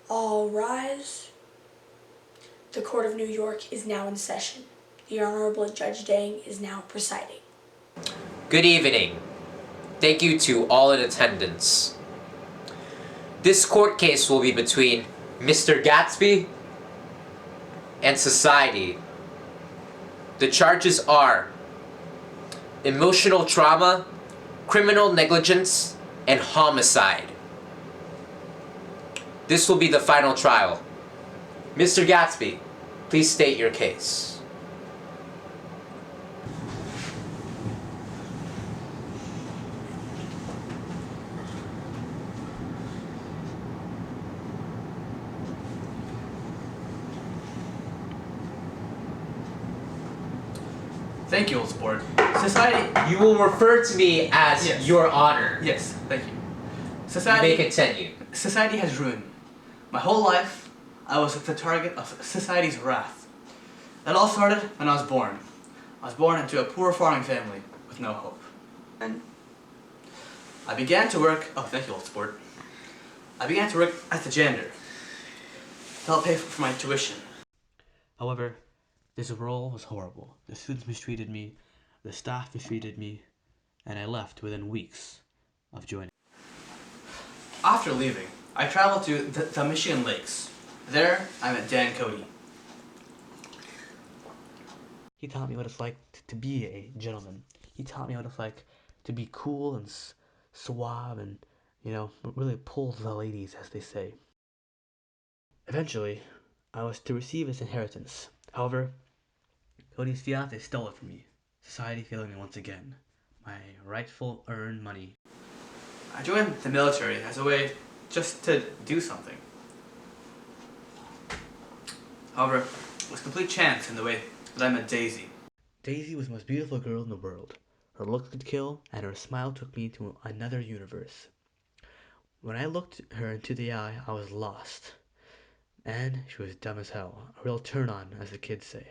All rise. The Court of New York is now in session. The Honorable Judge Dang is now presiding. Good evening. Thank you to all in attendance. This court case will be between Mr. Gatsby and society. The charges are emotional trauma, criminal negligence, and homicide. This will be the final trial. Mr. Gatsby, please state your case. Thank you, old sport. Society... You will refer to me as Yes. Your Honor. Yes, thank you. You Society... may continue. Society has ruined me. My whole life, I was the target of society's wrath. It all started when I was born. I was born into a poor farming family with no hope. And I began to work... Oh, thank you, old sport. I began to work as the janitor to help pay for my tuition. However, this role was horrible. The students mistreated me, the staff mistreated me, and I left within weeks of joining. After leaving, I traveled to the Michigan Lakes. There, I met Dan Cody. He taught me what it's like to be a gentleman. He taught me what it's like to be cool and suave and, you know, really pull the ladies, as they say. Eventually, I was to receive his inheritance. However, Cody's fiance stole it from me. Society failing me once again. My rightful earned money. I joined the military as a way just to do something. However, it was complete chance in the way that I met Daisy. Daisy was the most beautiful girl in the world. Her looks could kill, and her smile took me to another universe. When I looked her into the eye, I was lost. And she was dumb as hell. A real turn-on, as the kids say.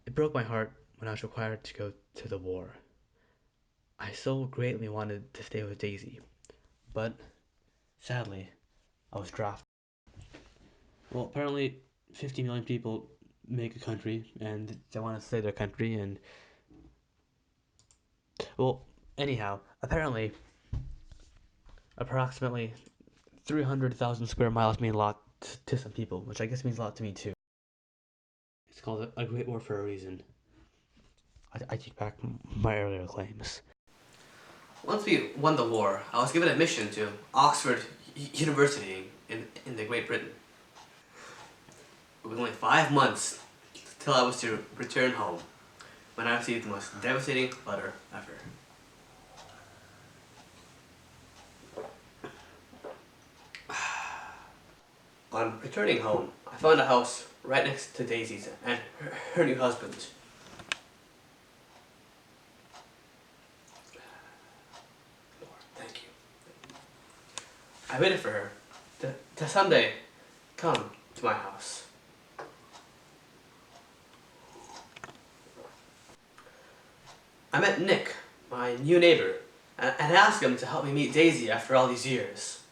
It broke my heart when I was required to go to the war. I so greatly wanted to stay with Daisy, but sadly, I was drafted. Well, apparently 50 million people make a country, and they want to stay their country, and... Well, anyhow, apparently, approximately 300,000 square miles mean a lot to some people, which I guess means a lot to me too. It's called a Great War for a reason. I take back my earlier claims. Once we won the war, I was given admission to Oxford University in the Great Britain. It was only 5 months till I was to return home, when I received the most devastating letter ever. On returning home, I found a house right next to Daisy's and her new husband. Lord, thank you. I waited for her to someday come to my house. I met Nick, my new neighbor, and asked him to help me meet Daisy after all these years.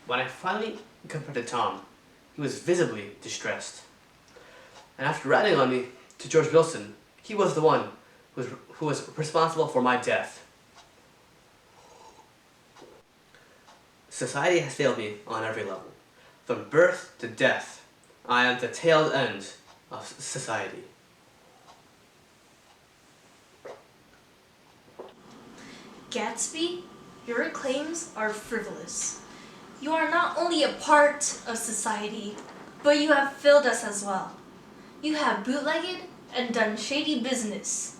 When I finally confronted Tom, he was visibly distressed. And after ratting on me to George Wilson, he was the one who was responsible for my death. Society has failed me on every level. From birth to death, I am the tail end of society. Gatsby, your claims are frivolous. You are not only a part of society, but you have failed us as well. You have bootlegged and done shady business.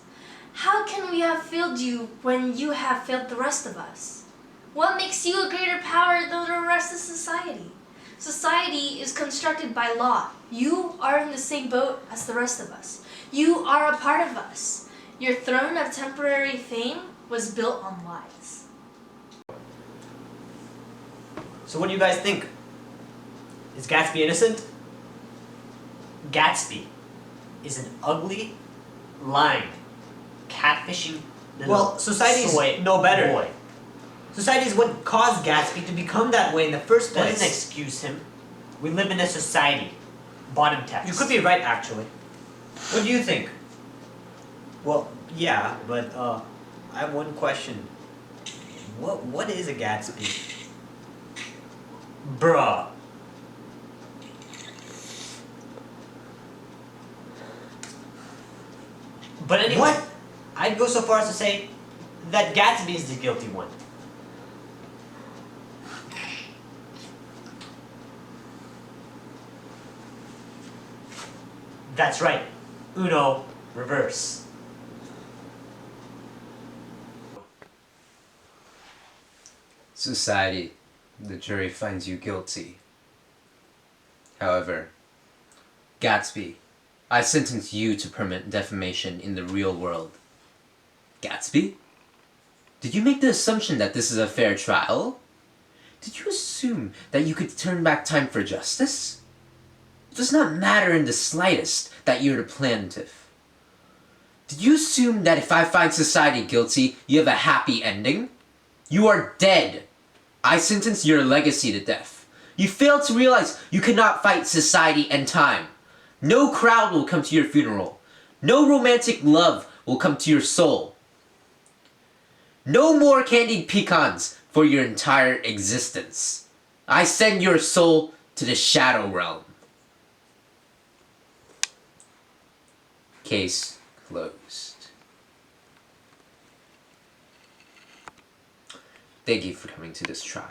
How can we have failed you when you have failed the rest of us? What makes you a greater power than the rest of society? Society is constructed by law. You are in the same boat as the rest of us. You are a part of us. Your throne of temporary fame was built on lies. So what do you guys think? Is Gatsby innocent? Gatsby is an ugly, lying, catfishing little Well, society's soy no better. boy. Society is what caused Gatsby to become that way in the first place. Doesn't excuse him. We live in a society. Bottom text. You could be right, actually. What do you think? Well, yeah, but I have one question. What is a Gatsby? Bruh. But anyway. What? I'd go so far as to say that Gatsby is the guilty one. That's right. Uno, reverse. Society, the jury finds you guilty. However, Gatsby, I sentence you to permanent defamation in the real world. Gatsby? Did you make the assumption that this is a fair trial? Did you assume that you could turn back time for justice? It does not matter in the slightest that you're the plaintiff. Did you assume that if I find society guilty, you have a happy ending? You are dead. I sentence your legacy to death. You failed to realize you cannot fight society and time. No crowd will come to your funeral. No romantic love will come to your soul. No more candied pecans for your entire existence. I send your soul to the shadow realm. Case closed. Thank you for coming to this trial.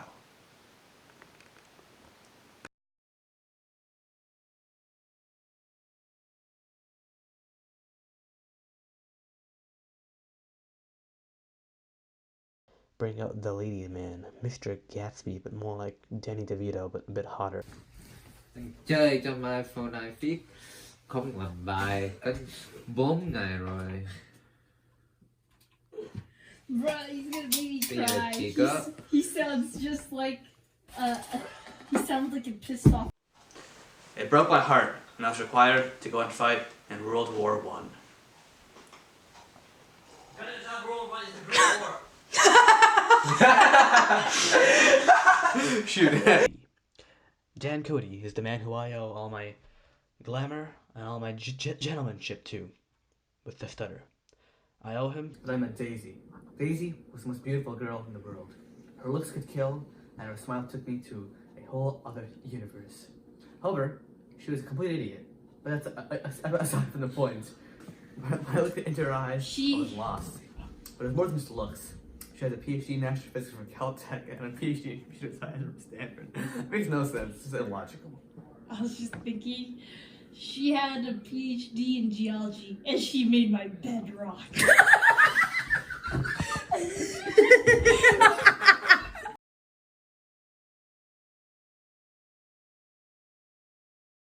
Bring out the ladies' man, Mr. Gatsby, but more like Danny DeVito, but a bit hotter. Chơi cho my phone này viết không làm bài đến 4 ngày rồi. Bruh, he's gonna make me Bây giờ cry. chỉ có He sounds just like, he sounds like a pissed off. It broke my heart when I was required to go and fight in World War I. Shoot. Dan Cody is the man who I owe all my glamour and all my gentlemanship to, with the stutter. I owe him. But I met Daisy. Daisy was the most beautiful girl in the world. Her looks could kill, and her smile took me to a whole other universe. However, she was a complete idiot. But that's aside from the point. When I looked into her eyes, I was lost. But it was more than just looks. She has a PhD in astrophysics from Caltech and a PhD in computer science from Stanford. It makes no sense. It's just illogical. I was just thinking, she had a PhD in geology, and she made my bed rock.